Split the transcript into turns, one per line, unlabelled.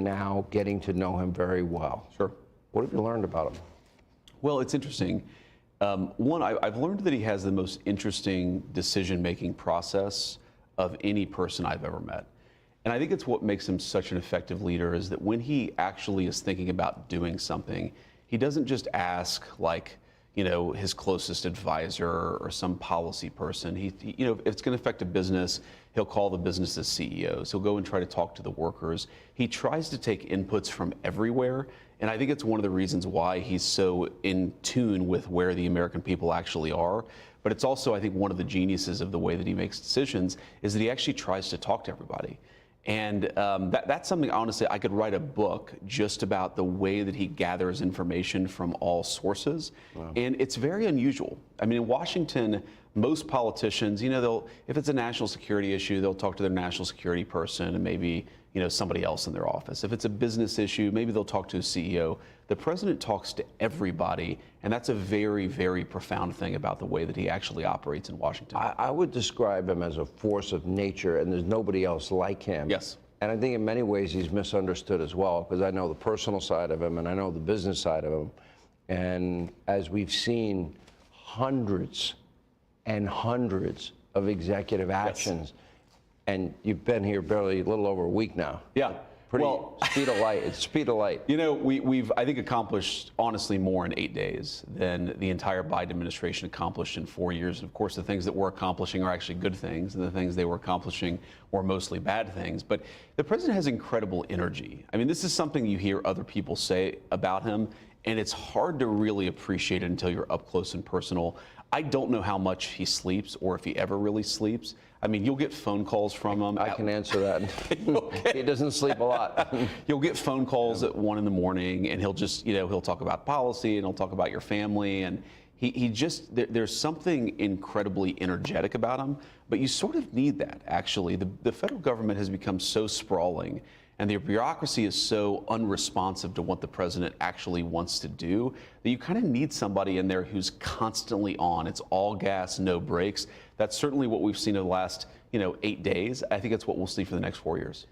now getting to know him very well.
Sure.
What have you learned about him?
Well, it's interesting. One, I've learned that he has the most interesting decision-making process of any person I've ever met. And I think it's what makes him such an effective leader is that when he actually is thinking about doing something, he doesn't just ask like, you know, his closest advisor or some policy person. You know, if it's going to affect a business, he'll call the business's CEOs. He'll go and try to talk to the workers. He tries to take inputs from everywhere. And I think it's one of the reasons why he's so in tune with where the American people actually are. But it's also, I think, one of the geniuses of the way that he makes decisions is that he actually tries to talk to everybody. And that's something, honestly, I could write a book just about the way that he gathers information from all sources. Wow. And it's very unusual. I mean, in Washington, most politicians, you know, if it's a national security issue, they'll talk to their national security person and maybe, you know, somebody else in their office. If it's a business issue, maybe they'll talk to a CEO. The president talks to everybody, and that's a very, very profound thing about the way that he actually operates in Washington.
I would describe him as a force of nature, and there's nobody else like him.
Yes.
And I think in many ways he's misunderstood as well, because I know the personal side of him and I know the business side of him. And as we've seen hundreds and hundreds of executive actions, yes. And you've been here barely a little over a week now.
Yeah.
Pretty speed of light. It's speed of light.
You know, we've, I think, accomplished, honestly, more in 8 days than the entire Biden administration accomplished in 4 years. And of course, the things that we're accomplishing are actually good things, and the things they were accomplishing were mostly bad things. But the president has incredible energy. I mean, this is something you hear other people say about him, and it's hard to really appreciate it until you're up close and personal. I don't know how much he sleeps or if he ever really sleeps. I mean, you'll get phone calls from him.
I can answer that. He doesn't sleep a lot.
You'll get phone calls at 1 in the morning, and he'll just, you know, he'll talk about policy and he'll talk about your family. And he just, there's something incredibly energetic about him, but you sort of need that, actually. The federal government has become so sprawling, and the bureaucracy is so unresponsive to what the president actually wants to do that you kind of need somebody in there who's constantly on. It's all gas, no brakes. That's certainly what we've seen in the last, you know, 8 days. I think it's what we'll see for the next 4 years.